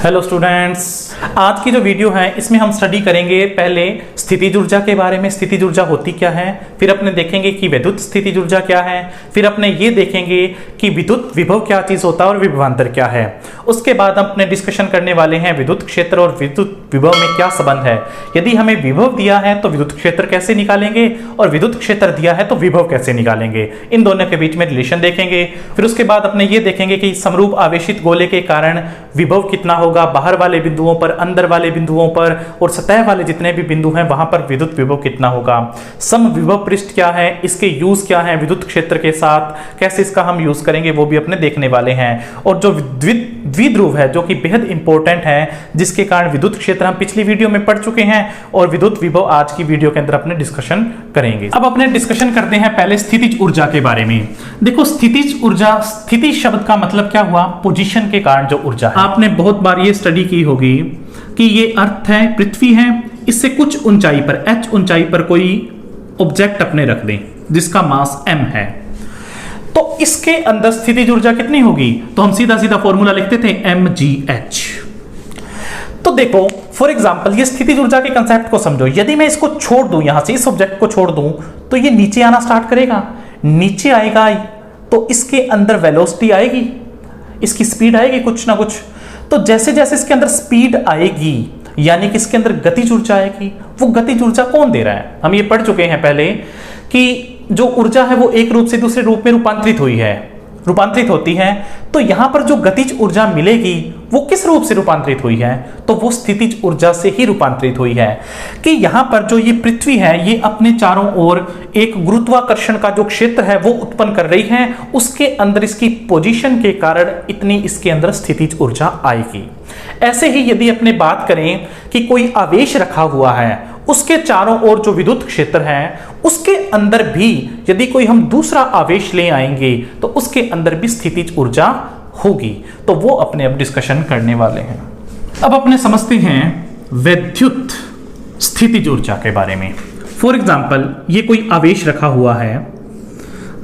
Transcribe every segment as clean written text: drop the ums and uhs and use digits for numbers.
Hello students, आज की जो वीडियो है इसमें हम स्टडी करेंगे पहले स्थितिज ऊर्जा के बारे में। स्थितिज ऊर्जा होती क्या है, फिर अपने देखेंगे कि विद्युत स्थितिज ऊर्जा क्या है, फिर अपने ये देखेंगे कि विद्युत विभव क्या चीज होता है और विभवांतर क्या है। उसके बाद हम अपने डिस्कशन करने वाले हैं विद्युत क्षेत्र और विद्युत विभव में क्या संबंध है। यदि हमें विभव दिया है तो विद्युत क्षेत्र कैसे निकालेंगे और विद्युत क्षेत्र दिया है तो विभव कैसे निकालेंगे, इन दोनों के बीच में रिलेशन देखेंगे। फिर उसके बाद अपने ये देखेंगे कि समरूप आवेशित गोले के कारण विभव कितना होगा, बाहर वाले बिंदुओं पर, अंदर वाले बिंदुओं पर और सतह वाले जितने भी बिंदु हैं वहां पर विद्युत विभव कितना होगा। सम विभव पृष्ठ क्या है, इसके यूज क्या है विद्युत क्षेत्र के साथ, कैसे इसका हम यूज करेंगे वो भी अपने देखने वाले हैं। और जो द्विध्रुव है जो कि बेहद इंपॉर्टेंट है, जिसके कारण विद्युत क्षेत्र हम पिछली वीडियो में पढ़ चुके हैं और विद्युत विभव आज की वीडियो के अंदर अपने डिस्कशन करेंगे। अब अपने डिस्कशन करते हैं पहले स्थितिज ऊर्जा के बारे में। देखो स्थितिज ऊर्जा, स्थिति शब्द का मतलब क्या हुआ, पोजीशन के कारण जो ऊर्जा है। आपने बहुत बार ये स्टडी की होगी कि ये अर्थ है, पृथ्वी है, इससे कुछ ऊंचाई पर, h ऊंचाई पर कोई ऑब्जेक्ट अपने रख दें जिसका मास m है, तो इसके अंदर स्थितिज ऊर्जा कितनी होगी। तो हम सीधा सीधा फॉर्मूला लिखते थे mgh। तो देखो फॉर एग्जांपल ये स्थितिज ऊर्जा के कंसेप्ट को समझो। यदि मैं इसको छोड़ दूं, यहां से इस ऑब्जेक्ट को छोड़ दूं तो ये नीचे आना स्टार्ट करेगा, नीचे आएगा तो इसके अंदर वेलोसिटी आएगी, इसकी स्पीड आएगी कुछ ना कुछ। तो जैसे जैसे इसके अंदर स्पीड आएगी यानी कि इसके अंदर गतिज ऊर्जा आएगी। वो गतिज ऊर्जा कौन दे रहा है, हम ये पढ़ चुके हैं पहले कि जो ऊर्जा है वो एक रूप से दूसरे रूप में रूपांतरित होती है। तो यहां पर जो गतिज ऊर्जा मिलेगी वो किस रूप से रूपांतरित हुई है, तो वो स्थितिज ऊर्जा से ही रूपांतरित हुई है। कि यहां पर जो ये पृथ्वी है ये अपने चारों ओर एक गुरुत्वाकर्षण का जो क्षेत्र है वो उत्पन्न कर रही है, उसके अंदर इसकी पोजीशन के कारण इतनी इसके अंदर स्थितिज ऊर्जा आएगी। ऐसे ही यदि अपने बात करें कि कोई आवेश रखा हुआ है, उसके चारों ओर जो विद्युत क्षेत्र है उसके अंदर भी यदि कोई हम दूसरा आवेश ले आएंगे तो उसके अंदर भी स्थितिज ऊर्जा होगी। तो वो अपने अब डिस्कशन करने वाले हैं। अब अपने समझते हैं विद्युत स्थितिज ऊर्जा के बारे में। फॉर एग्जांपल ये कोई आवेश रखा हुआ है,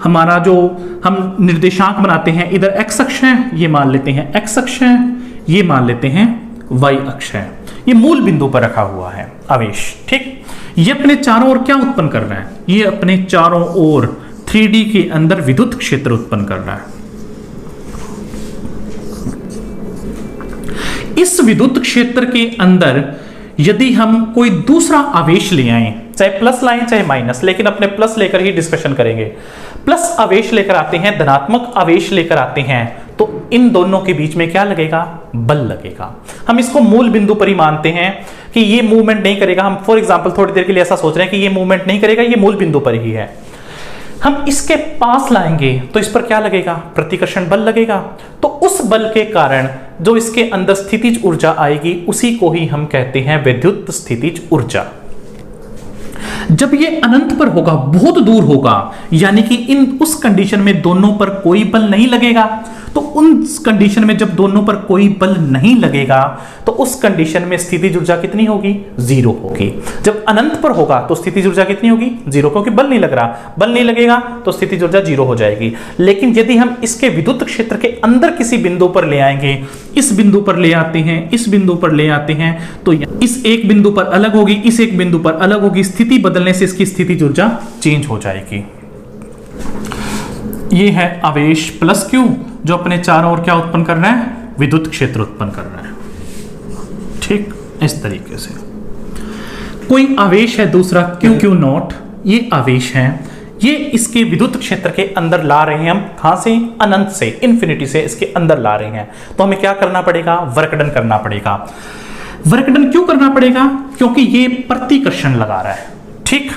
हमारा जो हम निर्देशांक बनाते हैं, इधर एक्स अक्ष है, ये मान लेते हैं एक्स अक्ष है, ये मान लेते हैं वाई अक्ष है। ये मूल बिंदु पर रखा हुआ है आवेश, ठीक। ये अपने चारों ओर क्या उत्पन्न कर रहा है, ये अपने चारों ओर 3D के अंदर विद्युत क्षेत्र उत्पन्न कर रहा है। इस विद्युत क्षेत्र के अंदर यदि हम कोई दूसरा आवेश ले आए, चाहे प्लस लाएं चाहे माइनस, लेकिन अपने प्लस लेकर ही डिस्कशन करेंगे। प्लस आवेश लेकर आते हैं, धनात्मक आवेश लेकर आते हैं, तो इन दोनों के बीच में क्या लगेगा, बल लगेगा। हम इसको मूल बिंदु पर ही मानते हैं कि ये मूवमेंट नहीं करेगा। हम फॉर एग्जांपल थोड़ी देर के लिए ऐसा सोच रहे हैं कि ये मूवमेंट नहीं करेगा, ये मूल बिंदु पर ही है। हम इसके पास लाएंगे तो इस पर क्या लगेगा, प्रतिकर्षण बल लगेगा। तो उस बल के कारण जो इसके अंदर स्थितिज ऊर्जा आएगी उसी को ही हम कहते हैं विद्युत स्थितिज ऊर्जा। जब ये अनंत पर होगा, बहुत दूर होगा, यानी कि उस कंडीशन में दोनों पर कोई बल नहीं लगेगा, तो उस कंडीशन में जब दोनों पर कोई बल नहीं लगेगा तो उस कंडीशन में स्थितिज ऊर्जा कितनी होगी, जीरो होगी। जब अनंत पर होगा तो स्थितिज ऊर्जा कितनी होगी, जीरो, क्योंकि बल नहीं लग रहा, बल नहीं लगेगा तो स्थितिज ऊर्जा जीरो हो जाएगी। लेकिन यदि हम इसके विद्युत क्षेत्र के अंदर किसी बिंदु पर ले आएंगे, इस बिंदु पर ले आते हैं, इस बिंदु पर ले आते हैं, तो इस एक बिंदु पर अलग होगी, इस एक बिंदु पर अलग होगी, स्थिति बदलने से इसकी स्थितिज ऊर्जा चेंज हो जाएगी। ये है आवेश प्लस क्यू जो अपने चारों ओर क्या उत्पन्न कर रहा है, विद्युत क्षेत्र उत्पन्न कर रहा है, ठीक। इस तरीके से कोई आवेश है दूसरा क्यू नॉट, ये आवेश है, ये इसके विद्युत क्षेत्र के अंदर ला रहे हैं हम, कहां से, अनंत से, इन्फिनिटी से इसके अंदर ला रहे हैं। तो हमें क्या करना पड़ेगा, वर्कडन करना पड़ेगा। वर्कडन क्यों करना पड़ेगा, क्योंकि ये प्रतिकर्षण लगा रहा है, ठीक।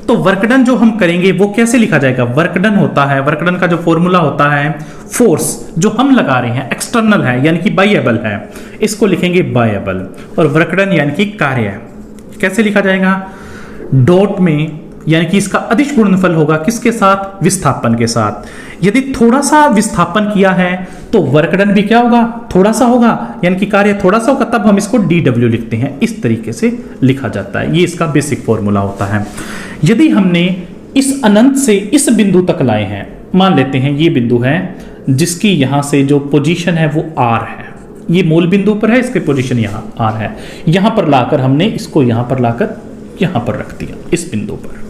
तो वर्कडन जो हम करेंगे वो कैसे लिखा जाएगा, वर्कडन होता है, वर्कडन का जो फॉर्मूला होता है, फोर्स जो हम लगा रहे हैं एक्सटर्नल है यानी कि बाह्यबल है, इसको लिखेंगे बाह्यबल, और वर्कडन यानी कि कार्य कैसे लिखा जाएगा, डॉट में, यानी कि इसका अदिश गुणनफल होगा किसके साथ, विस्थापन के साथ। यदि थोड़ा सा विस्थापन किया है तो वर्कडन भी क्या होगा, थोड़ा सा होगा, यानी कि कार्य थोड़ा सा होगा, तब हम इसको dw लिखते हैं। इस तरीके से लिखा जाता है, ये इसका बेसिक फॉर्मूला होता है। यदि हमने इस अनंत से इस बिंदु तक लाए हैं, मान लेते हैं ये बिंदु है जिसकी यहां से जो पोजीशन है वो r है, ये मूल बिंदु पर है, इसके पोजीशन यहां आर है, यहां पर लाकर हमने इसको यहां पर लाकर यहां पर रख दिया इस बिंदु पर।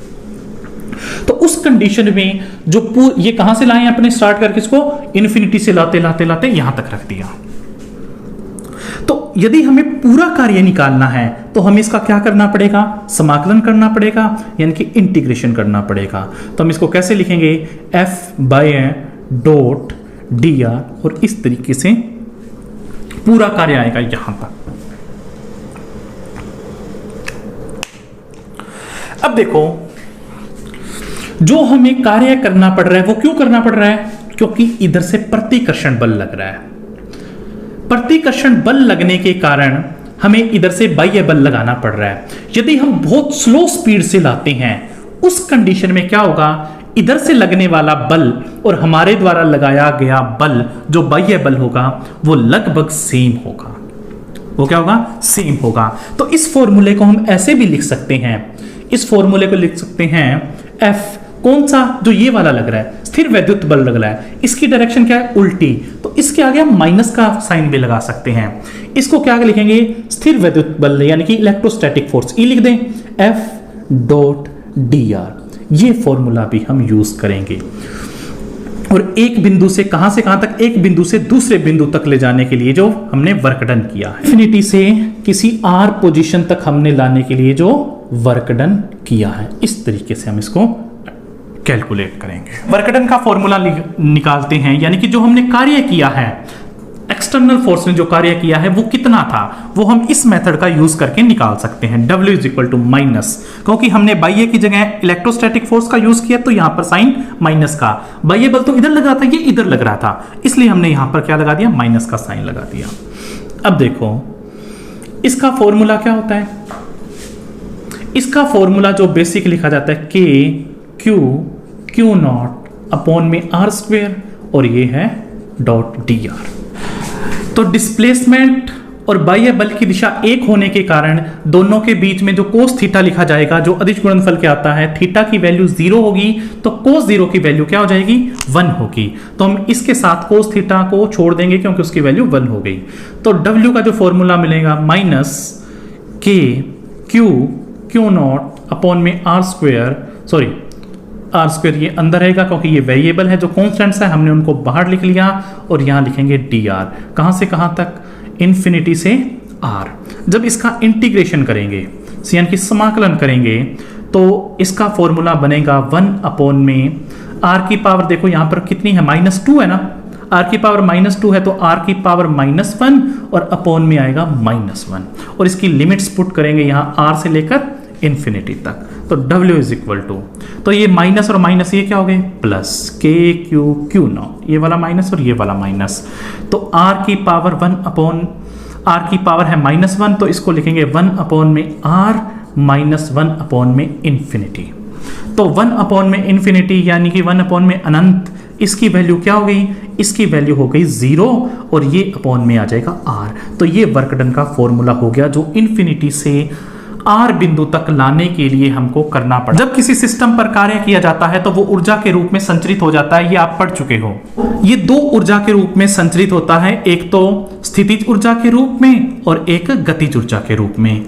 तो उस कंडीशन में जो ये कहां से लाए अपने स्टार्ट करके इसको इन्फिनिटी से लाते लाते लाते यहां तक रख दिया। तो यदि हमें पूरा कार्य निकालना है तो हमें इसका क्या करना पड़ेगा, समाकलन करना पड़ेगा, यानी कि इंटीग्रेशन करना पड़ेगा। तो हम इसको कैसे लिखेंगे, F by dot D R, और इस तरीके से पूरा कार्य आएगा यहां तक। अब देखो जो हमें कार्य करना पड़ रहा है वो क्यों करना पड़ रहा है, क्योंकि इधर से प्रतिकर्षण बल लग रहा है। प्रतिकर्षण बल लगने के कारण हमें इधर से बाह्य बल लगाना पड़ रहा है। यदि हम बहुत स्लो स्पीड से लाते हैं उस कंडीशन में क्या होगा, इधर से लगने वाला बल और हमारे द्वारा लगाया गया बल जो बाह्य बल होगा वो लगभग सेम होगा। वो क्या होगा, सेम होगा। तो इस फॉर्मूले को हम ऐसे भी लिख सकते हैं, इस फॉर्मूले को लिख सकते हैं एफ, कौन सा, जो ये वाला लग रहा है स्थिर वैद्युत बल लग रहा है, इसकी डायरेक्शन क्या है, उल्टी, तो इसके आगे हम माइनस का साइन भी लगा सकते हैं। इसको क्या लिखेंगे, स्थिर वैद्युत बल यानी कि इलेक्ट्रोस्टैटिक फोर्स, ई लिख दें, एफ डॉट डी आर। ये फॉर्मूला भी हम यूज करेंगे। और एक बिंदु से कहां तक, एक बिंदु से दूसरे बिंदु तक ले जाने के लिए जो हमने वर्क डन किया है, इन्फिनिटी से किसी आर पोजीशन तक हमने लाने के लिए जो वर्क डन किया है, इस तरीके से हम इसको कैलकुलेट करेंगे। वर्क डन का फॉर्मूला निकालते हैं, यानी कि जो हमने कार्य किया है, एक्सटर्नल फोर्स ने जो कार्य किया है वो कितना था, वो हम इस मेथड का यूज करके निकाल सकते हैं। W is equal to minus, क्योंकि हमने बाह्य की जगह इलेक्ट्रोस्टैटिक फोर्स का यूज किया तो यहां पर साइन माइनस का, बाह्य बल तो इधर लगा था, ये इधर लग रहा था, इसलिए हमने यहां पर क्या लगा दिया, माइनस का साइन लगा दिया। अब देखो इसका फॉर्मूला क्या होता है, इसका फॉर्मूला जो बेसिक लिखा जाता है के क्यू नॉट अपॉन में आर स्क्वेयर, और ये है डॉट डी आर। तो डिस्प्लेसमेंट और बाह्य बल की दिशा एक होने के कारण दोनों के बीच में जो कोस थीटा लिखा जाएगा, जो अदिश गुणनफल क्या आता है, थीटा की वैल्यू 0 होगी तो कोस 0 की वैल्यू क्या हो जाएगी, 1 होगी। तो हम इसके साथ कोस थीटा को छोड़ देंगे क्योंकि उसकी वैल्यू 1 हो गई। तो W का जो फॉर्मूला मिलेगा माइनस के क्यू नॉट अपॉन में R square, sorry R square ये अंदर रहेगा क्योंकि ये वेरिएबल है, जो कॉन्स्टेंट्स है हमने उनको बाहर लिख लिया, और यहां लिखेंगे डी आर। कहां से कहां तक, इन्फिनिटी से आर। जब इसका इंटीग्रेशन करेंगे यानी कि समाकलन करेंगे तो इसका फॉर्मूला बनेगा 1 अपॉन में आर की पावर, देखो यहां पर कितनी है, -2 है ना, आर की पावर -2 है तो आर की पावर -1 और अपॉन में आएगा -1, और इसकी लिमिट्स पुट करेंगे यहां आर से लेकर इन्फिनिटी तक। तो W इज इक्वल टू, तो ये माइनस और माइनस ये क्या हो गए, प्लस के क्यू नॉट, ये वाला माइनस और ये वाला माइनस, तो आर की पावर 1 अपॉन, आर की पावर है -1 तो इसको लिखेंगे 1 अपॉन में आर -1 अपॉन में इन्फिनिटी। तो 1 अपॉन में इन्फिनिटी यानी कि 1 अपॉन में अनंत, इसकी वैल्यू क्या हो गई, इसकी वैल्यू हो गई 0, और ये अपॉन में आ जाएगा आर। तो ये वर्क डन का फॉर्मूला हो गया जो इन्फिनिटी से आर बिंदु तक लाने के लिए हमको करना पड़ा। जब किसी सिस्टम पर कार्य किया जाता है तो वो ऊर्जा के रूप में संचरित हो जाता है, ये आप पढ़ चुके हो। ये 2 ऊर्जा के रूप में संचरित होता है, एक तो स्थितिज ऊर्जा के रूप में और एक गतिज ऊर्जा के रूप में।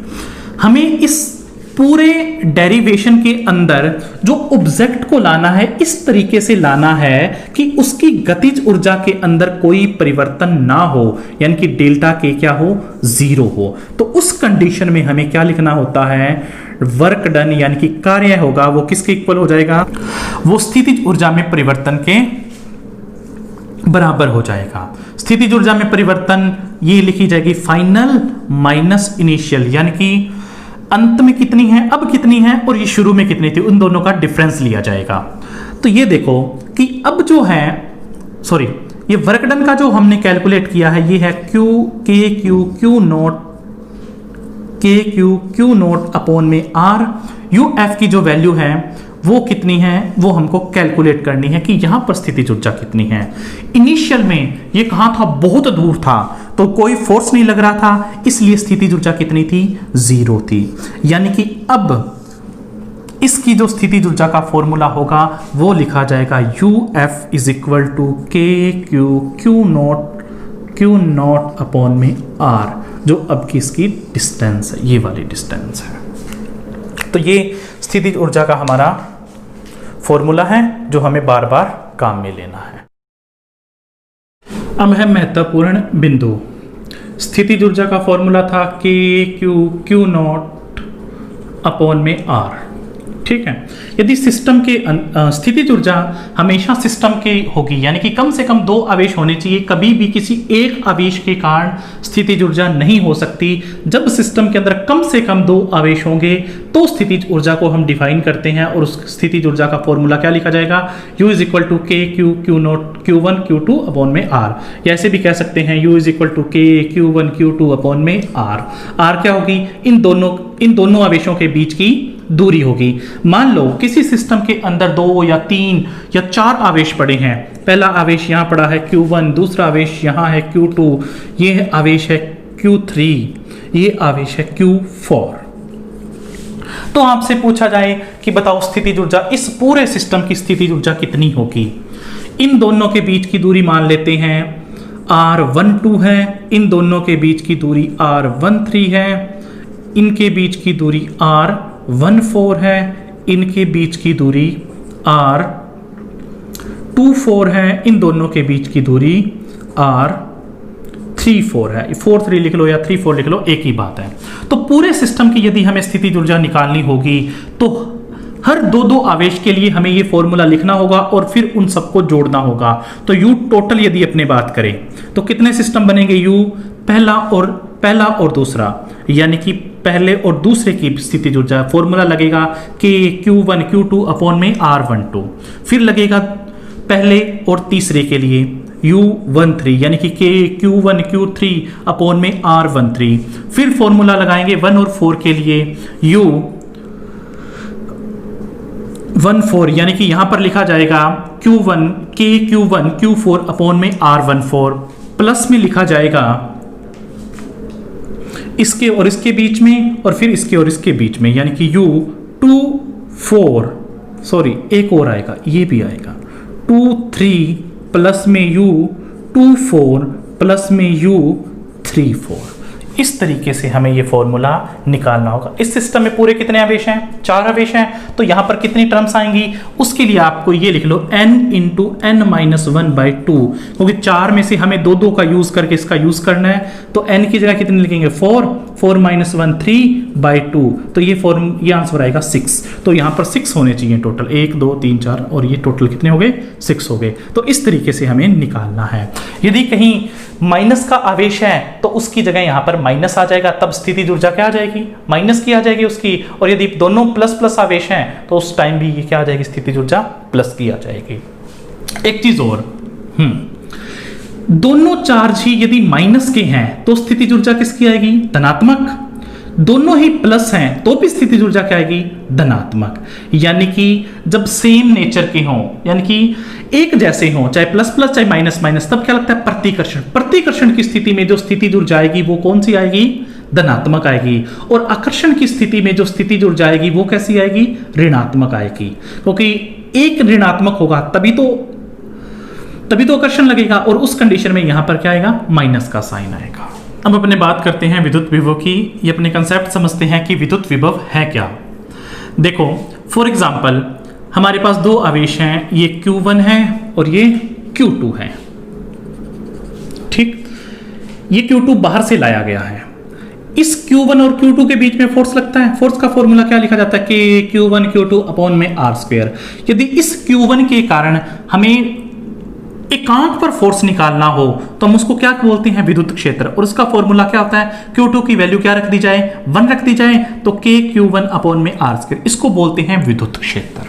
हमें इस पूरे डेरिवेशन के अंदर जो ऑब्जेक्ट को लाना है इस तरीके से लाना है कि उसकी गतिज ऊर्जा के अंदर कोई परिवर्तन ना हो, यानी कि डेल्टा के क्या हो, 0 हो। तो उस कंडीशन में हमें क्या लिखना होता है, वर्क डन यानी कि कार्य होगा वो किसके इक्वल हो जाएगा, वो स्थितिज ऊर्जा में परिवर्तन के बराबर हो जाएगा। स्थितिज ऊर्जा में परिवर्तन ये लिखी जाएगी फाइनल माइनस इनिशियल, यानी कि अंत में कितनी है, अब कितनी है, और ये शुरू में कितनी थी, उन दोनों का डिफरेंस लिया जाएगा। तो ये देखो कि अब जो है, सॉरी, ये वर्क डन का जो हमने कैलकुलेट किया है ये है क्यू नोट अपॉन में आर। यू एफ की जो वैल्यू है वो कितनी है, वो हमको कैलकुलेट करनी है कि यहां पर स्थितिज ऊर्जा कितनी है। इनिशियल में ये कहां था, बहुत दूर था, तो कोई फोर्स नहीं लग रहा था, इसलिए स्थितिज ऊर्जा कितनी थी, 0 थी। यानी कि अब इसकी जो स्थितिज ऊर्जा का फॉर्मूला होगा वो लिखा जाएगा UF इज इक्वल टू के Q not Q nought upon में आर, जो अब की इसकी डिस्टेंस है, ये वाली डिस्टेंस है। तो ये स्थितिज ऊर्जा का हमारा फॉर्मूला है जो हमें बार बार काम में लेना है। अब है महत्वपूर्ण बिंदु। स्थितिज ऊर्जा का फॉर्मूला था के क्यू नॉट अपॉन में आर, ठीक है। यदि सिस्टम के स्थितिज ऊर्जा हमेशा सिस्टम के होगी, यानी कि कम से कम 2 आवेश होने चाहिए, कभी भी किसी एक आवेश के कारण स्थितिज ऊर्जा नहीं हो सकती। जब सिस्टम के अंदर कम से कम 2 आवेश होंगे तो स्थितिज ऊर्जा को हम डिफाइन करते हैं, और उस स्थितिज ऊर्जा का फॉर्मूला क्या लिखा जाएगा, U इज इक्वल टू के Q not Q1 Q2 upon में R, या ऐसे भी कह सकते हैं U इज इक्वल टू के Q1 Q2 अपॉन में R। R क्या होगी, इन दोनों आवेशों के बीच की दूरी होगी। मान लो किसी सिस्टम के अंदर 2 या 3 या 4 आवेश पड़े हैं। पहला आवेश यहां पड़ा है Q1, दूसरा आवेश यहां है Q2, ये आवेश है Q3, ये आवेश है Q4। तो आपसे पूछा जाए कि बताओ स्थितिज ऊर्जा, इस पूरे सिस्टम की स्थितिज ऊर्जा कितनी होगी। इन दोनों के बीच की दूरी मान लेते हैं R12 है, इन दोनों के बीच की दूरी R13 है, इनके बीच की दूरी R14 है, इनके बीच की दूरी R24 है, इन दोनों के बीच की दूरी R34 है। 4-3 लिख लो या 3-4 लिख लो, एक ही बात है। तो पूरे सिस्टम की यदि हमें स्थितिज ऊर्जा निकालनी होगी तो हर 2-2 आवेश के लिए हमें ये फॉर्मूला लिखना होगा और फिर उन सबको जोड़ना होगा। तो U टोटल यदि अपने बात करें तो कितने सिस्टम बनेंगे, U पहला और दूसरा, यानी कि पहले और दूसरे की स्थितिज ऊर्जा फॉर्मूला लगेगा के Q1 Q2 अपॉन में R12, फिर लगेगा पहले और तीसरे के लिए U13, यानी कि के Q1 Q3 अपॉन में R13, फिर फॉर्मूला लगाएंगे 1 और 4 के लिए U14, यानी कि यहां पर लिखा जाएगा Q1 Q4 अपॉन में R14, प्लस में लिखा जाएगा इसके और इसके बीच में और फिर इसके और इसके बीच में, यानी कि U24, सॉरी एक और आएगा, ये भी आएगा 23 प्लस में U24 प्लस में U34। इस तरीके से हमें ये फॉर्मूला निकालना होगा। इस सिस्टम में पूरे कितने आवेश हैं, 4 आवेश हैं, तो यहां पर कितनी टर्म्स आएंगी, उसके लिए आपको ये लिख लो n इंटू n-1/2, क्योंकि 4 में से हमें 2 का यूज करके इसका यूज करना है। तो n की जगह कितने लिखेंगे, 4 -1 3/2, तो ये आंसर आएगा 6। तो यहां पर 6 होने चाहिए टोटल, 1 2 3 4, और ये टोटल कितने हो गए, 6 हो गए। तो इस तरीके से हमें निकालना है। यदि कहीं माइनस का आवेश है तो उसकी जगह यहां पर माइनस आ जाएगा, तब स्थितिज ऊर्जा क्या आ जाएगी, माइनस की आ जाएगी उसकी। और यदि दोनों प्लस प्लस आवेश हैं तो उस टाइम भी ये क्या आ जाएगी, स्थितिज ऊर्जा प्लस की आ जाएगी। एक चीज और, दोनों चार्ज ही यदि माइनस के हैं तो स्थितिज ऊर्जा किसकी आएगी, धनात्मक। दोनों ही प्लस हैं तो भी स्थितिज ऊर्जा क्या आएगी, धनात्मक। यानी कि जब सेम नेचर के हों, यानी कि एक जैसे हों, चाहे प्लस प्लस चाहे माइनस माइनस, तब क्या लगता है, प्रतिकर्षण। प्रतिकर्षण की स्थिति में जो स्थितिज ऊर्जा आएगी वो कौन सी आएगी, धनात्मक आएगी। और आकर्षण की स्थिति में जो स्थितिज ऊर्जा आएगी वो कैसी आएगी, ऋणात्मक आएगी। क्योंकि एक ऋणात्मक होगा तभी तो आकर्षण लगेगा, और उस कंडीशन में यहां पर क्या आएगा, माइनस का साइन आएगा। अब अपने बात करते हैं विद्युत विभव की। ये अपने कंसेप्ट समझते हैं कि विद्युत विभव है क्या। देखो फॉर एग्जांपल हमारे पास 2 आवेश हैं, ये Q1 है और ये Q2 है, ठीक। ये Q2 बाहर से लाया गया है। इस Q1 और Q2 के बीच में फोर्स लगता है। फोर्स का फॉर्मूला क्या लिखा जाता है, कि Q1 Q2 अपॉन में R²। यदि इस Q1 के कारण हमें एकांक पर फोर्स निकालना हो तो हम उसको क्या बोलते हैं, विद्युत क्षेत्र। और उसका फॉर्मूला क्या होता है, Q2 की वैल्यू क्या रख दी जाए, 1 रख दी जाए, तो K Q1 अपॉन में R², इसको बोलते हैं विद्युत क्षेत्र।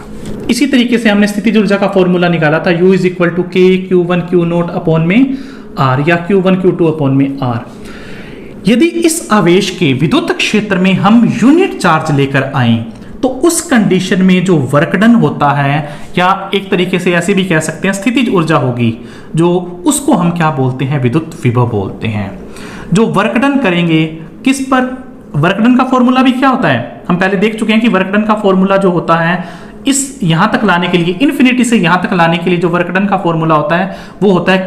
इसी तरीके से हमने स्थितिज ऊर्जा का फॉर्मूला निकाला था, U is equal to K Q1 Q0 upon में R, या Q1 Q2 अपॉन में R। यदि इस आवेश के विद्युत क्षेत्र में हम यूनिट चार्ज लेकर आए तो उस कंडीशन में जो वर्क डन होता है, या एक तरीके से ऐसे भी कह सकते हैं स्थितिज ऊर्जा होगी, जो उसको हम क्या बोलते हैं, विद्युत विभव बोलते हैं। जो वर्क डन करेंगे किस पर, वर्क डन का फॉर्मूला भी क्या होता है, हम पहले देख चुके हैं कि वर्क डन का फॉर्मूला जो होता है, इस यहां तक लाने के लिए, इन्फिनिटी से यहां तक लाने के लिए जो वर्क डन का फॉर्मूला होता है वो होता है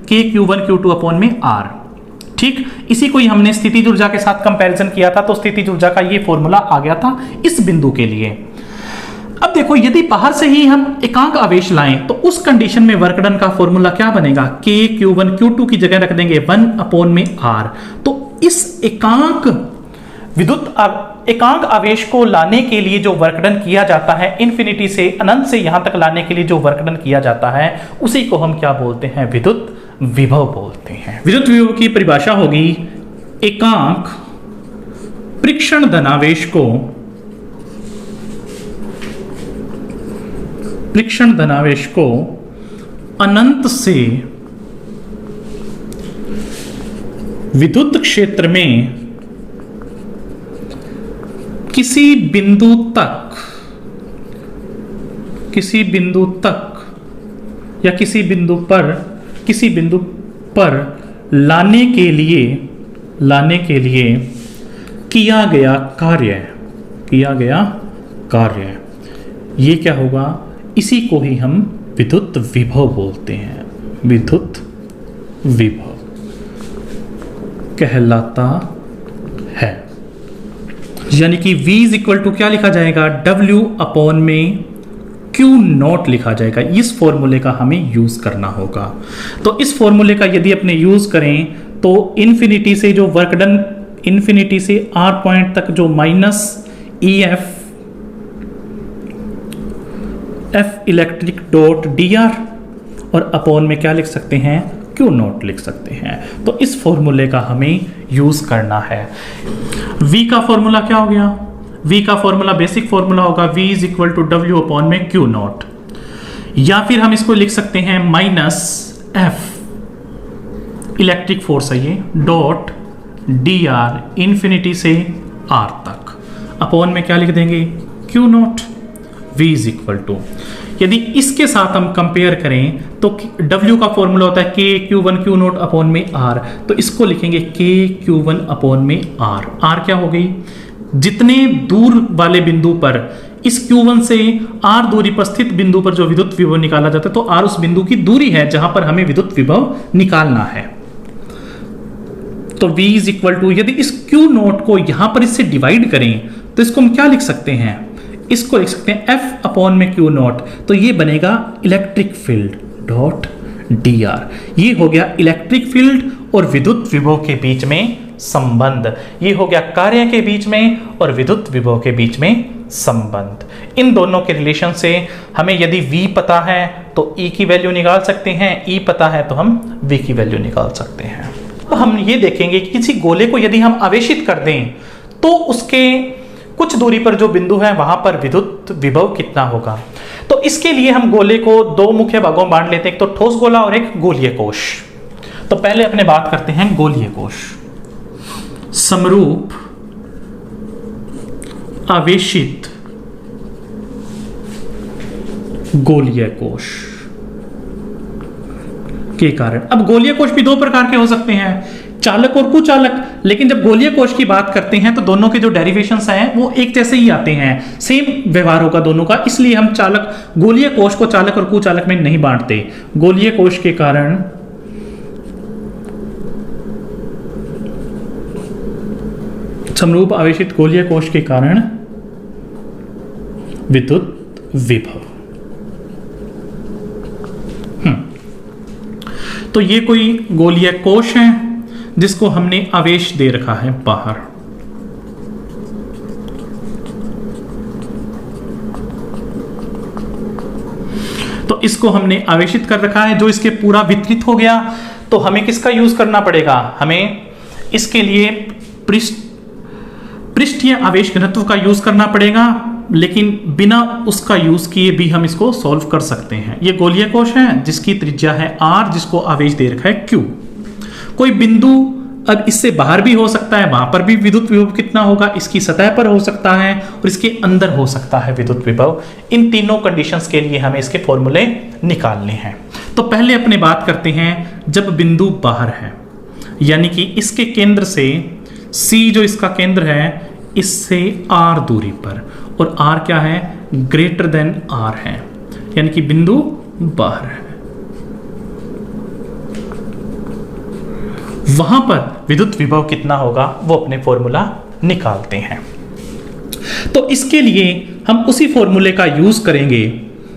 Q1 Q2 अपॉन में R। ठीक, इसी को ही हमने स्थितिज ऊर्जा के साथ कंपैरिजन किया था, तो स्थितिज ऊर्जा का ये फॉर्मूला आ गया था इस बिंदु के लिए। अब देखो, यदि बाहर से ही हम एकांक आवेश लाएं तो उस कंडीशन में वर्क डन का फॉर्मूला क्या बनेगा, Q1 Q2 की जगह रख देंगे 1 अपॉन में R। तो इस एकांक आवेश को लाने के लिए जो वर्क डन किया जाता है, इन्फिनिटी से अनंत से यहां तक लाने के लिए जो वर्क डन किया जाता है, उसी को हम क्या बोलते हैं, विद्युत विभव बोलते हैं। विद्युत विभव की परिभाषा होगी एकांक परीक्षण धनावेश को अनंत से विद्युत क्षेत्र में किसी बिंदु तक या किसी बिंदु पर लाने के लिए किया गया कार्य, ये क्या होगा, इसी को ही हम विद्युत विभव बोलते हैं, विद्युत विभव कहलाता है। यानी कि V इज इक्वल टू क्या लिखा जाएगा, W अपॉन में Q0 लिखा जाएगा। इस फॉर्मूले का हमें यूज करना होगा। तो इस फॉर्मूले का यदि अपने यूज करें तो इन्फिनिटी से जो वर्क डन, इन्फिनिटी से R पॉइंट तक जो minus EF electric dot dr और अपॉन में क्या लिख सकते हैं, Q0 लिख सकते हैं। तो इस फॉर्मूले का हमें यूज करना है। V का फॉर्मूला क्या हो गया, V का फॉर्मूला बेसिक फॉर्मूला होगा V is equal to W upon में Q0, या फिर हम इसको लिख सकते हैं माइनस F इलेक्ट्रिक फोर्स है ये डॉट dr इन्फिनिटी से R तक, अपॉन में क्या लिख देंगे, Q0। V is equal to, यदि इसके साथ हम कंपेयर करें तो W का फॉर्मूला होता है Q1 Q0 अपॉन में R, तो इसको लिखेंगे Q1 अपॉन में R। R क्या हो गई, जितने दूर वाले बिंदु पर इस Q1 से R दूरी पर स्थित बिंदु पर जो विद्युत विभव निकाला जाता है, तो R उस बिंदु की दूरी है जहां पर हमें विद्युत विभव निकालना है। तो V इज इक्वल टू, यदि इस Q0 को यहां पर इससे डिवाइड करें तो इसको हम क्या लिख सकते हैं, इसको लिख सकते हैं F अपॉन में Q0, तो ये बनेगा इलेक्ट्रिक फील्ड डॉट dr। ये हो गया इलेक्ट्रिक फील्ड और विद्युत विभव के बीच में संबंध, ये हो गया कार्य के बीच में और विद्युत विभव के बीच में संबंध। इन दोनों के रिलेशन से हमें यदि V पता है तो E की वैल्यू निकाल सकते हैं, E पता है तो हम V की वैल्यू निकाल सकते हैं। तो हम ये देखेंगे कि किसी गोले को यदि हम आवेशित कर दें तो उसके कुछ दूरी पर जो बिंदु है वहां पर विद्युत विभव कितना होगा। तो इसके लिए हम गोले को दो मुख्य भागों में बांट लेते हैं, एक तो ठोस गोला और एक गोलीय कोश। तो पहले अपने बात करते हैं गोलीय कोश। समरूप आवेशित गोलीय कोश के कारण, अब गोलीय कोश भी दो प्रकार के हो सकते हैं, चालक और कुचालक। लेकिन जब गोलीय कोश की बात करते हैं तो दोनों के जो डेरिवेशंस हैं वो एक जैसे ही आते हैं, सेम व्यवहार होगा दोनों का, इसलिए हम गोलीय कोश को चालक और कुचालक में नहीं बांटते। गोलीय कोश के कारण समरूप आवेशित गोलीय कोश के कारण विद्युत विभव। तो ये कोई गोलीय कोश है जिसको हमने आवेश दे रखा है बाहर। तो इसको हमने आवेशित कर रखा है, जो इसके पूरा वितरित हो गया तो हमें किसका यूज करना पड़ेगा, हमें इसके लिए पृष्ठीय आवेश घनत्व का यूज करना पड़ेगा, लेकिन बिना उसका यूज किए भी हम इसको सॉल्व कर सकते हैं। ये गोलीय कोश है जिसकी त्रिज्या है r, जिसको आवेश दे रखा है q। कोई बिंदु अब इससे बाहर भी हो सकता है, वहां पर भी विद्युत विभव कितना होगा, इसकी सतह पर हो सकता है और इसके अंदर हो सकता है विद्युत विभव। इन तीनों कंडीशंस के लिए हमें इसके फॉर्मूले निकालने हैं। तो पहले अपने बात करते हैं जब बिंदु बाहर है, यानी कि इसके केंद्र से C जो इसका केंद्र है इससे R दूरी पर, और R क्या है, ग्रेटर देन R है, यानी कि बिंदु बाहर है। वहां पर विद्युत विभव कितना होगा वो अपने फॉर्मूला निकालते हैं। तो इसके लिए हम उसी फॉर्मूले का यूज करेंगे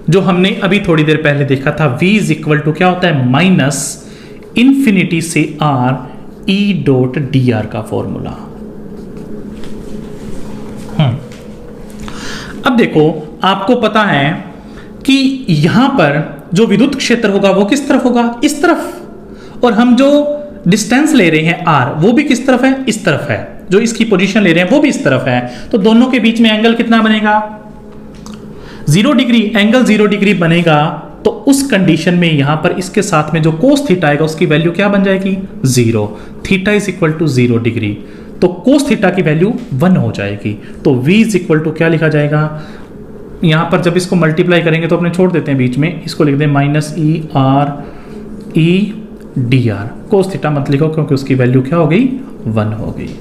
जो हमने अभी थोड़ी देर पहले देखा था। V इज इक्वल टू क्या होता है, माइनस इंफिनिटी से R E dot D are का फॉर्मूला। अब देखो, आपको पता है कि यहां पर जो विद्युत क्षेत्र होगा वो किस तरफ होगा, इस तरफ, और हम जो डिस्टेंस ले रहे हैं R वो भी किस तरफ है, इस तरफ है। जो इसकी पोजीशन ले रहे हैं वो भी इस तरफ है, तो दोनों के बीच में एंगल कितना बनेगा, 0 डिग्री। एंगल 0 डिग्री बनेगा तो उस कंडीशन में यहां पर इसके साथ में जो कोस थीटा आएगा उसकी वैल्यू क्या बन जाएगी, 0। Theta is equal to 0 degree, तो कोस थीटा की वैल्यू 1 हो जाएगी। तो v इज इक्वल टू क्या लिखा जाएगा, यहां पर जब इसको मल्टीप्लाई करेंगे तो अपने छोड़ देते हैं बीच में, इसको लिख दें minus E R E D R. Cos theta मत लिखो क्योंकि उसकी वैल्यू क्या हो गई, 1 हो गई।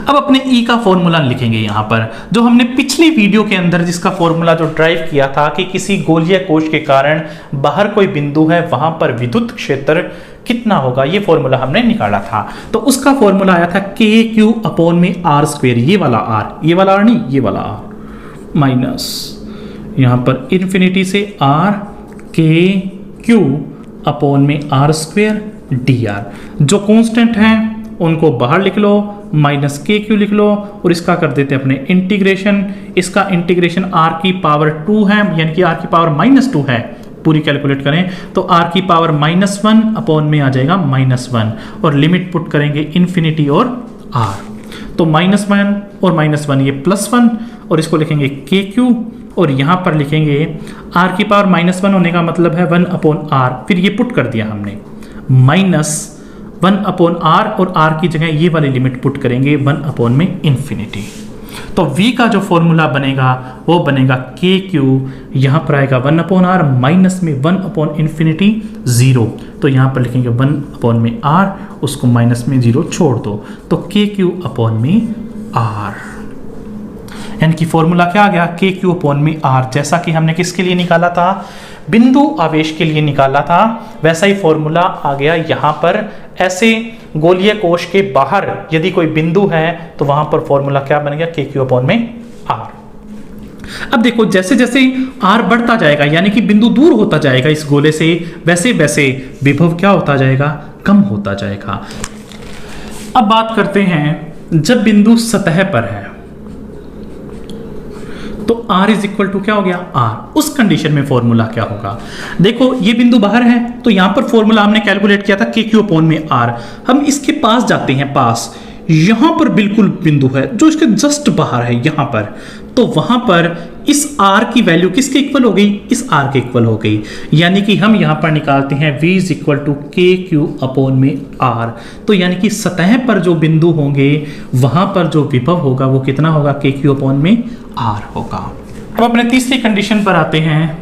अब अपने E का फॉर्मूला लिखेंगे यहां पर, जो हमने पिछली वीडियो के अंदर जिसका फॉर्मूला जो ड्राइव किया था कि किसी गोलीय कोश के कारण बाहर कोई बिंदु है वहां पर विद्युत क्षेत्र कितना होगा, ये फॉर्मूला हमने निकाला था। तो उसका फॉर्मूला आया था के क्यू अपॉन में आर स्क्वेयर, ये वाला आर, ये वाला आर नहीं, ये वाला आर, माइनस यहां पर इन्फिनिटी से आर के क्यू अपॉन में आर स्क्वेयर डी आर। जो कांस्टेंट है उनको बाहर लिख लो, माइनस के क्यू लिख लो, और इसका कर देते हैं अपने इंटीग्रेशन। इसका इंटीग्रेशन आर की पावर 2 है, यानी कि आर की पावर -2 है। पूरी कैलकुलेट करें तो आर की पावर -1 अपॉन में आ जाएगा -1, और लिमिट पुट करेंगे इन्फिनिटी और आर। तो -1 और -1 ये +1, और इसको लिखेंगे के क्यू, और यहां पर लिखेंगे आर की पावर -1 होने का मतलब है 1 अपॉन आर। फिर ये पुट कर दिया हमने, -1 अपॉन आर, और आर की जगह ये वाली लिमिट पुट करेंगे 1 अपॉन में इन्फिनिटी। तो v का जो फॉर्मूला बनेगा वो बनेगा के क्यू, यहां पर आएगा 1 अपॉन आर, माइनस में 1 अपॉन इन्फिनिटी 0। तो यहां पर लिखेंगे 1 अपॉन में आर, उसको माइनस में 0 छोड़ दो, तो के क्यू अपॉन में आर, यानी कि फॉर्मूला क्या आ गया, के क्यू अपॉन में आर। जैसा कि हमने किसके लिए निकाला था, बिंदु आवेश के लिए निकाला था, वैसा ही फॉर्मूला आ गया यहां पर। ऐसे गोलीय कोश के बाहर यदि कोई बिंदु है तो वहां पर फॉर्मूला क्या बनेगा, के क्यू अपॉन में आर। अब देखो, जैसे जैसे आर बढ़ता जाएगा, यानी कि बिंदु दूर होता जाएगा इस गोले से, वैसे वैसे विभव क्या होता जाएगा, कम होता जाएगा। अब बात करते हैं जब बिंदु सतह पर है तो R इज इक्वल टू क्या हो गया, R। उस कंडीशन में फॉर्मूला क्या होगा, देखो ये बिंदु बाहर है तो यहां पर फॉर्मूला हमने कैलकुलेट किया था के क्यू अपॉन में R। हम इसके पास जाते हैं, पास, यहां पर बिल्कुल बिंदु है जो इसके जस्ट बाहर है यहां पर, तो वहां पर इस R की वैल्यू किसके इक्वल हो गई, इस R के इक्वल हो गई। यानी कि हम यहां पर निकालते हैं V इज इक्वल टू के क्यू अपॉन में R। तो यानी कि सतह पर जो बिंदु होंगे वहां पर जो विभव होगा वो कितना होगा, के क्यू अपॉन में R होगा। अब अपने तीसरी कंडीशन पर आते हैं,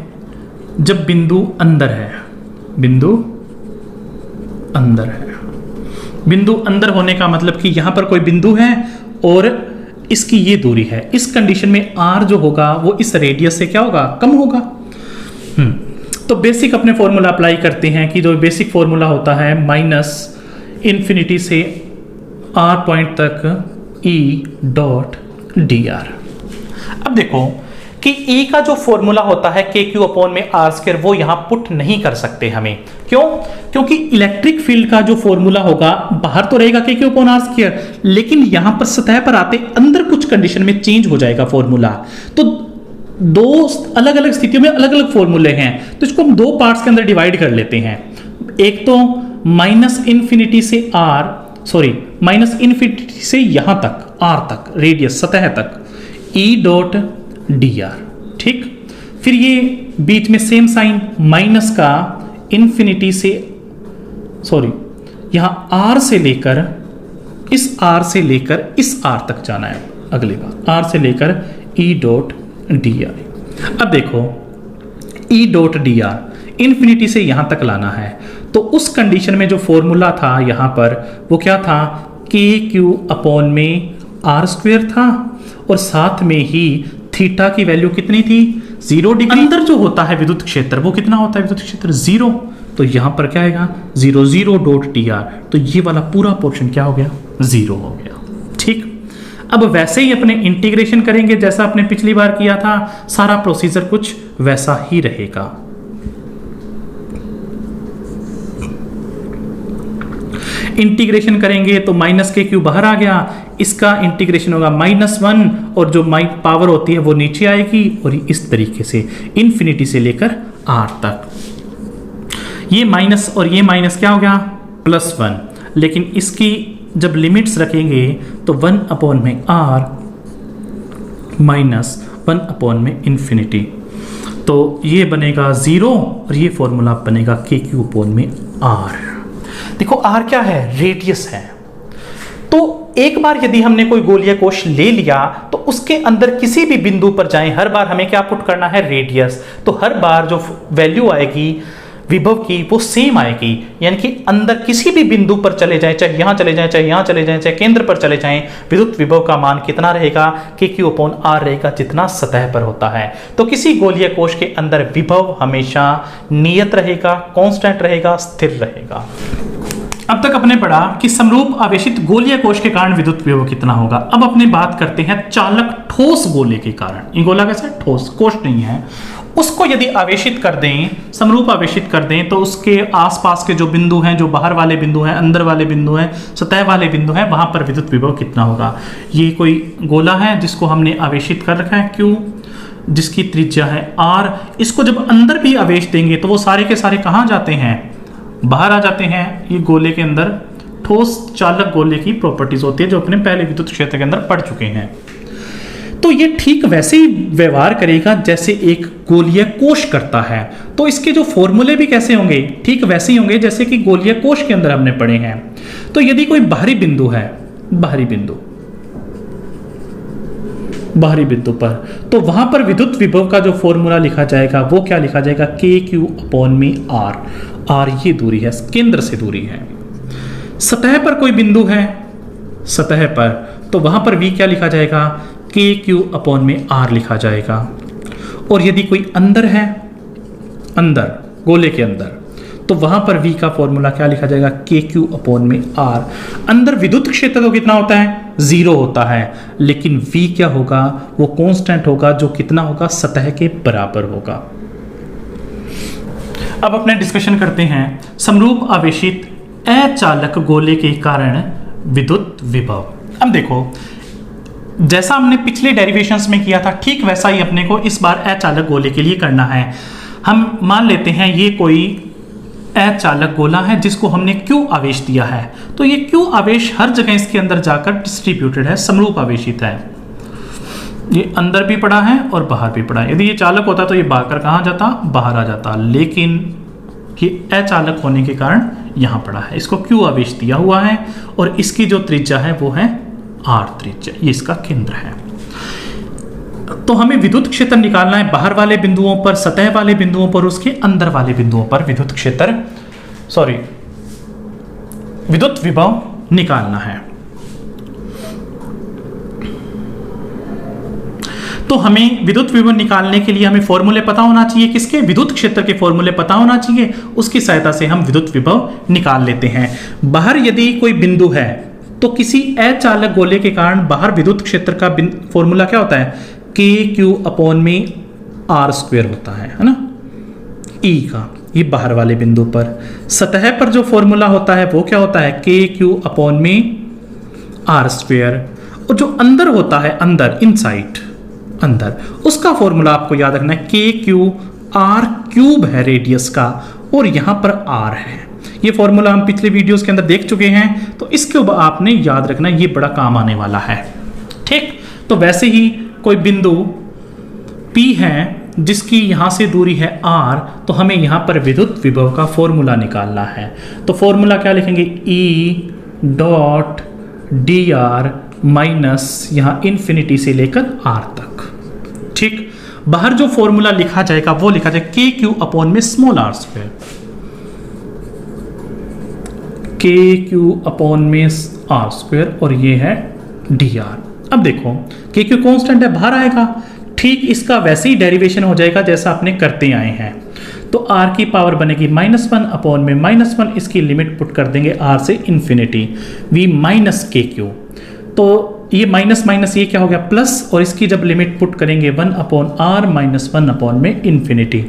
जब बिंदु अंदर है, बिंदु अंदर है। बिंदु अंदर होने का मतलब कि यहां पर कोई बिंदु है और इसकी ये दूरी है। इस कंडीशन में R जो होगा वो इस रेडियस से क्या होगा, कम होगा। तो बेसिक अपने फॉर्मूला अप्लाई करते हैं कि जो बेसिक फॉर्मूला होता है माइनस इन्फिनिटी से R पॉइंट तक E डॉट डी आर। अब देखो कि E का जो फॉर्मूला होता है के क्यू अपॉन में आर स्क्वायर, वो यहां पुट नहीं कर सकते हमें। क्यों, क्योंकि इलेक्ट्रिक फील्ड का जो फॉर्मूला होगा बाहर तो रहेगा के क्यू अपॉन आर स्क्वायर, लेकिन यहां पर सतह पर आते अंदर कुछ कंडीशन में चेंज हो जाएगा फॉर्मूला। तो दो अलग अलग स्थितियों में अलग अलग फॉर्मूले हैं, तो इसको हम दो पार्ट्स के अंदर डिवाइड कर लेते हैं। एक तो माइनस इन्फिनिटी से आर, सॉरी माइनस इन्फिनिटी से यहां तक आर तक, रेडियस सतह तक, ई डॉट डी आर, ठीक। फिर ये बीच में सेम साइन माइनस का इन्फिनिटी से, सॉरी यहां आर से लेकर इस आर से लेकर इस आर तक जाना है, अगली बार आर से लेकर ई डॉट डी आर। अब देखो E dot D are infinity से यहां तक लाना है, तो उस कंडीशन में जो फॉर्मूला था यहां पर वो क्या था, के क्यू अपॉन में आर स्क्वेयर था, और साथ में ही थीटा की वैल्यू कितनी थी, 0 डिग्री। अंदर जो होता है विद्युत क्षेत्र वो कितना होता है, विद्युत क्षेत्र 0। तो यहाँ पर क्या आएगा 0 0 डॉट tr, तो ये वाला पूरा पोर्शन क्या हो गया 0 हो गया। ठीक, अब वैसे ही अपने इंटीग्रेशन करेंगे जैसा आपने पिछली बार किया था, सारा प्रोसीजर कुछ वैसा ही रहेगा। इंटीग्रेशन करेंगे तो माइनस के क्यू बाहर आ गया, इसका इंटीग्रेशन होगा -1 और जो पावर होती है वो नीचे आएगी और इस तरीके से इन्फिनिटी से लेकर r तक। ये माइनस और ये माइनस क्या हो गया +1, लेकिन इसकी जब लिमिट्स रखेंगे तो 1 में r -1 में इन्फिनिटी, तो ये बनेगा 0 और ये फॉर्मूला बनेगा KQ में r। देखो r क्या है, रेडियस है। तो एक बार यदि हमने कोई गोलीय कोश ले लिया तो उसके अंदर किसी भी बिंदु पर जाएं, हर बार हमें क्या पुट करना है रेडियस, तो हर बार जो वैल्यू आएगी विभव की वो सेम आएगी, यानी कि अंदर किसी भी बिंदु पर चले जाएं, चाहे यहां चले जाएं, चाहे यहां चले जाएं, चाहे केंद्र पर चले जाएं, विद्युत विभव का मान कितना रहेगा KQ/r रहेगा, जितना सतह पर होता है। तो किसी गोलीय कोश के अंदर विभव हमेशा नियत रहेगा, कांस्टेंट रहेगा, स्थिर रहेगा। अब तक अपने पढ़ा कि समरूप आवेशित गोलीय कोश के कारण विद्युत विभव कितना होगा। अब अपने बात करते हैं चालक ठोस गोले के कारण। ये गोला कैसा है, ठोस, कोश नहीं है। उसको यदि आवेशित कर दें, समरूप आवेशित कर दें, तो उसके आसपास के जो बिंदु हैं, जो बाहर वाले बिंदु हैं, अंदर वाले बिंदु हैं, सतह वाले बिंदु हैं, वहां पर विद्युत विभव कितना होगा। ये कोई गोला है जिसको हमने आवेशित कर रखा है Q, जिसकी त्रिज्या है r। इसको जब अंदर भी आवेश देंगे तो वो सारे के सारे कहाँ जाते हैं, बाहर आ जाते हैं। ये गोले के अंदर ठोस चालक गोले की प्रॉपर्टीज होती है जो अपने पहले विद्युत क्षेत्र के अंदर पढ़ चुके हैं। तो ये ठीक वैसे ही व्यवहार करेगा जैसे एक गोलीय कोश करता है। तो इसके जो फॉर्मूले भी कैसे होंगे, ठीक वैसे ही होंगे जैसे कि गोलीय कोश के अंदर हमने पढ़े हैं। तो यदि कोई बाहरी बिंदु है, बाहरी बिंदु पर, तो वहां पर विद्युत विभव का जो फॉर्मूला लिखा जाएगा वो क्या लिखा जाएगा, KQ/r। r ये दूरी है, केंद्र से दूरी है। सतह पर कोई बिंदु है, सतह पर, तो वहां पर v क्या लिखा जाएगा, KQ/r लिखा जाएगा। और यदि कोई अंदर है, अंदर गोले के अंदर, तो वहां पर v का फॉर्मूला क्या लिखा जाएगा, KQ/r। अंदर विद्युत क्षेत्र तो कितना होता है, 0 होता है, लेकिन v क्या होगा, वो कांस्टेंट होगा, जो कितना होगा, सतह के बराबर होगा। अब अपने डिस्कशन करते हैं समरूप आवेशित अचालक गोले के कारण विद्युत विभव। अब देखो, जैसा हमने पिछले डेरिवेशंस में किया था ठीक वैसा ही अपने को इस बार अचालक गोले के लिए करना है। हम मान लेते हैं ये कोई अचालक गोला है जिसको हमने Q आवेश दिया है, तो ये Q आवेश हर जगह इसके अंदर जाकर डिस्ट्रीब्यूटेड है, समरूप आवेशित है। ये अंदर भी पड़ा है और बाहर भी पड़ा है। यदि ये चालक होता तो ये भागकर कहाँ जाता, बाहर आ जाता, लेकिन ये अचालक होने के कारण यहाँ पड़ा है। इसको Q आवेश दिया हुआ है और इसकी जो त्रिज्या है वो है r त्रिज्या, ये इसका केंद्र है। तो हमें विद्युत क्षेत्र निकालना है बाहर वाले बिंदुओं पर, सतह वाले बिंदुओं पर, उसके अंदर वाले बिंदुओं पर विद्युत क्षेत्र, विद्युत विभव निकालना है। तो हमें विद्युत विभव निकालने के लिए हमें फॉर्मूले पता होना चाहिए, किसके, विद्युत क्षेत्र के फॉर्मूले पता होना चाहिए। उसकी सहायता से हम विद्युत विभव निकाल लेते हैं। बाहर यदि कोई बिंदु है तो किसी अचालक गोले के कारण बाहर विद्युत क्षेत्र का फॉर्मूला क्या होता है, KQ/r² होता है ना, E का, ये बाहर वाले बिंदु पर। सतह पर जो फॉर्मूला होता है वो क्या होता है, KQ/r²। और जो अंदर होता है, अंदर, इनसाइड, अंदर, उसका फॉर्मूला आपको याद रखना है, KQ/r³ है रेडियस का, और यहां पर r है। ये फॉर्मूला हम पिछले वीडियोस के अंदर देख चुके हैं, तो इसके ऊपर आपने याद रखना, ये बड़ा काम आने वाला है। ठीक, तो वैसे ही कोई बिंदु P है जिसकी यहां से दूरी है r, तो हमें यहां पर विद्युत विभव का फॉर्मूला निकालना है। तो फॉर्मूला क्या लिखेंगे, E.dr माइनस यहां इन्फिनिटी से लेकर r तक। ठीक, बाहर जो फॉर्मूला लिखा जाएगा वो लिखा जाएगा KQ/r², KQ/r², और ये है dr। अब देखो KQ कांस्टेंट है, बाहर आएगा, ठीक इसका वैसे ही डेरिवेशन हो जाएगा जैसा अपने करते आए हैं। तो r की पावर बनेगी -1 अपॉन में -1, इसकी लिमिट पुट कर देंगे r से इन्फिनिटी, v माइनस के क्यू। तो ये माइनस माइनस ये क्या हो गया प्लस, और इसकी जब लिमिट पुट करेंगे 1 अपॉन r माइनस 1 अपॉन में इन्फिनिटी,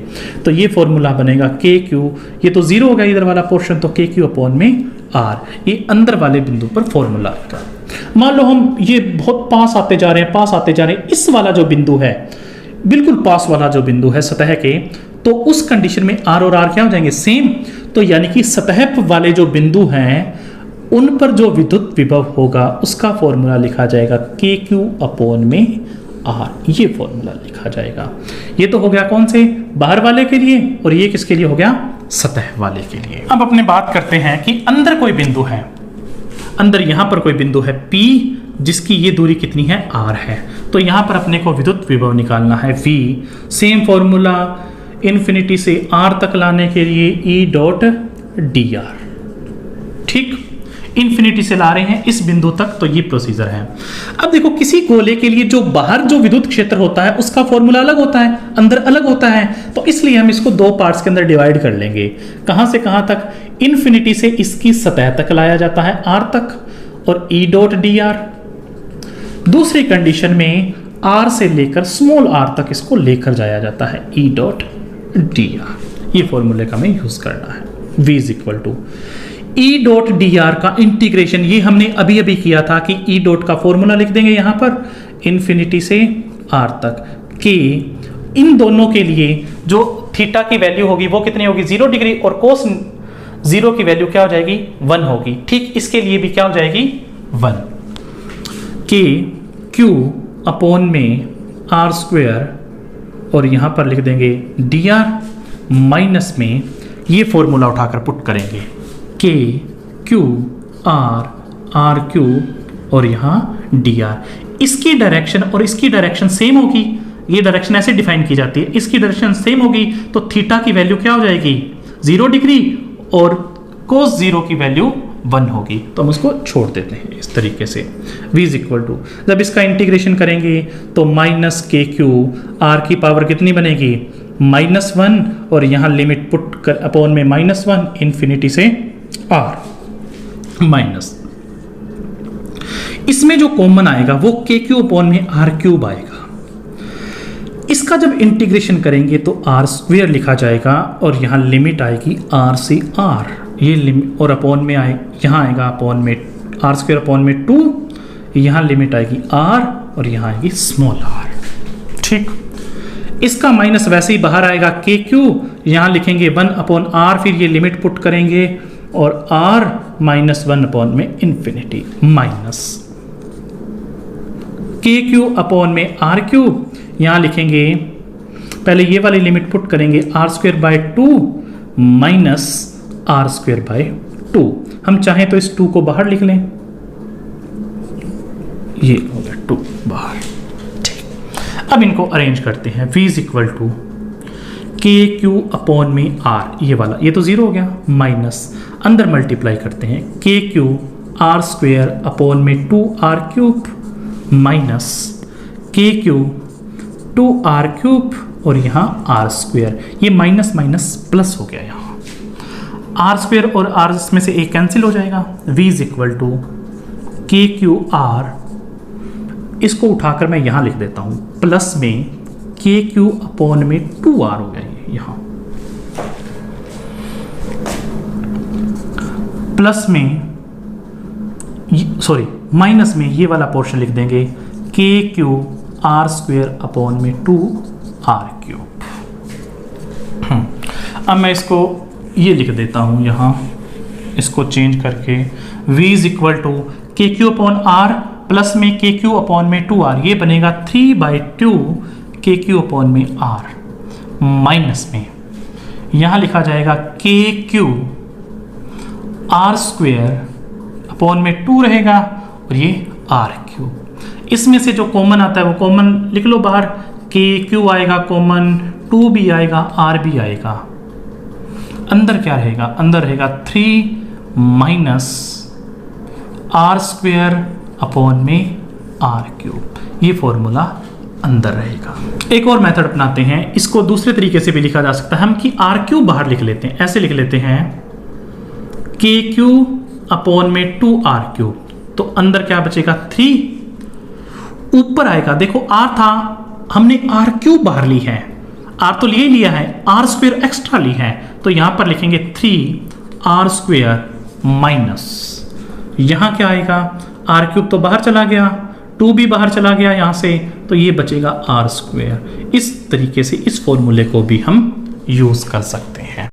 तो ये फॉर्मूला बनेगा के क्यू, ये तो जीरो हो गया इधर वाला पोर्शन, तो के क्यू अपॉन में r, ये अंदर वाले बिंदु पर फॉर्मूला आएगा। मान लो हम ये बहुत पास आते जा रहे हैं, पास आते जा रहे हैं, इस वाला जो बिंदु है, बिल्कुल पास वाला जो बिंदु है सतह के, तो उस कंडीशन में r और r क्या हो जाएंगे सेम, तो यानी कि सतह वाले जो बिंदु हैं उन पर जो विद्युत विभव होगा उसका फॉर्मूला लिखा जाएगा के क्यू अपॉन में r, ये फॉर्मूला लिखा जाएगा। ये तो हो गया कौन से, बाहर वाले के लिए, और ये किसके लिए हो गया, सतह वाले के लिए। अब अपने बात करते हैं कि अंदर कोई बिंदु है, अंदर यहां पर कोई बिंदु है P, जिसकी ये दूरी कितनी है r है, तो यहां पर अपने को विद्युत विभव निकालना है V, सेम फॉर्मूला इन्फिनिटी से r तक लाने के लिए E डॉट dr, ठीक, इन्फिनिटी से ला रहे हैं इस बिंदु तक, तो ये प्रोसीजर है। अब देखो किसी गोले के लिए जो बाहर जो विद्युत क्षेत्र होता है उसका फॉर्मूला अलग होता है, अंदर अलग होता है, तो इसलिए हम इसको दो पार्ट्स के अंदर डिवाइड कर लेंगे। कहां से कहां तक, इन्फिनिटी से इसकी सतह तक लाया जाता है r तक, और E डॉट dr। दूसरी कंडीशन में r से लेकर स्मॉल r तक इसको लेकर जाया जाता है, E डॉट dr। ये फॉर्मूले का हमें यूज करना है। v is equal to E dot dr का इंटीग्रेशन, ये हमने अभी अभी किया था कि E डॉट का फॉर्मूला लिख देंगे यहां पर इन्फिनिटी से r तक, के इन दोनों के लिए जो थीटा की वैल्यू होगी वो कितनी होगी 0 डिग्री, और कोस 0 की वैल्यू क्या हो जाएगी 1 होगी, ठीक, इसके लिए भी क्या हो जाएगी 1, के क्यू अपॉन में r स्क्वायर, और यहां पर लिख देंगे dr माइनस में ये फॉर्मूला उठाकर पुट करेंगे, के क्यू आर क्यू, और यहाँ dr, इसकी डायरेक्शन और इसकी डायरेक्शन सेम होगी, ये डायरेक्शन ऐसे डिफाइन की जाती है, इसकी डायरेक्शन सेम होगी, तो थीटा की वैल्यू क्या हो जाएगी 0 डिग्री, और कोस 0 की वैल्यू 1 होगी, तो हम उसको छोड़ देते हैं इस तरीके से। v इज इक्वल टू, जब इसका इंटीग्रेशन करेंगे तो माइनस के क्यू, आर की पावर कितनी बनेगी -1, और यहाँ लिमिट पुट कर अपॉन में -1 इन्फिनिटी से r माइनस, इसमें जो कॉमन आएगा वो के क्यू अपॉन में r क्यूब आएगा। इसका जब इंटीग्रेशन करेंगे तो r स्क्वायर लिखा जाएगा, और यहाँ लिमिट आएगी r से r, ये लिमिट, और अपॉन में आए यहाँ आएगा अपॉन में r स्क्वायर अपॉन में 2, यहाँ लिमिट आएगी r, और यहाँ आएगी स्मॉल r, ठीक। इसका माइनस वैसे ही बाहर आएगा के क्यू, यहाँ लिखेंगे 1 अपॉन r, फिर ये लिमिट पुट करेंगे, और r माइनस 1 अपॉन में इन्फिनिटी, माइनस के क्यू अपॉन में r क्यूब, यहाँ लिखेंगे पहले ये वाली लिमिट पुट करेंगे r square by 2 minus r square by 2, हम चाहें तो इस 2 को बाहर लिख लें, ये हो गया 2 बाहर, ठीक। अब इनको अरेंज करते हैं, v इज इक्वल टू के क्यू अपॉन में r, ये वाला, ये तो 0 हो गया, माइनस अंदर मल्टीप्लाई करते हैं, के क्यू आर स्क्वायर अपॉन में 2r क्यूब, माइनस के क्यू 2r क्यूब, और यहाँ r स्क्वायर, ये माइनस माइनस प्लस हो गया, यहाँ r स्क्वायर और r में से एक कैंसिल हो जाएगा। v इज इक्वल टू के क्यू आर, इसको उठाकर मैं यहाँ लिख देता हूँ, प्लस में के क्यू अपॉन में 2r हो गया, यहाँ प्लस में, सॉरी माइनस में ये वाला पोर्शन लिख देंगे, के क्यू आर स्क्वायर अपॉन में 2r क्यूब। अब मैं इसको ये लिख देता हूँ यहाँ, इसको चेंज करके, v इज इक्वल टू के क्यू अपॉन आर प्लस में के क्यू अपॉन में 2r, ये बनेगा 3/2 के क्यू अपॉन में r, माइनस में यहाँ लिखा जाएगा के क्यू आर स्क्वायर अपॉन में 2 रहेगा, और ये r क्यूब, इसमें से जो कॉमन आता है वो कॉमन लिख लो बाहर, के क्यू आएगा कॉमन, 2 भी आएगा, r भी आएगा, अंदर क्या रहेगा, अंदर रहेगा 3 माइनस r स्क्वायर अपॉन में r क्यूब, ये फॉर्मूला अंदर रहेगा। एक और मेथड अपनाते हैं, इसको दूसरे तरीके से भी लिखा जा सकता है हम, कि आर क्यूब बाहर लिख लेते हैं। ऐसे लिख लेते हैं के क्यूब अपॉन में 2r क्यूब, तो अंदर क्या बचेगा 3, ऊपर आएगा देखो r था, हमने r क्यूब बाहर ली है, r तो लिए लिया है, r स्क्वायर एक्स्ट्रा ली है, तो यहां पर लिखेंगे 3r स्क्वायर माइनस, यहां क्या आएगा r क्यूब तो बाहर चला गया, 2 भी बाहर चला गया यहां से, तो ये बचेगा r स्क्वायर। इस तरीके से इस फॉर्मूले को भी हम यूज कर सकते हैं।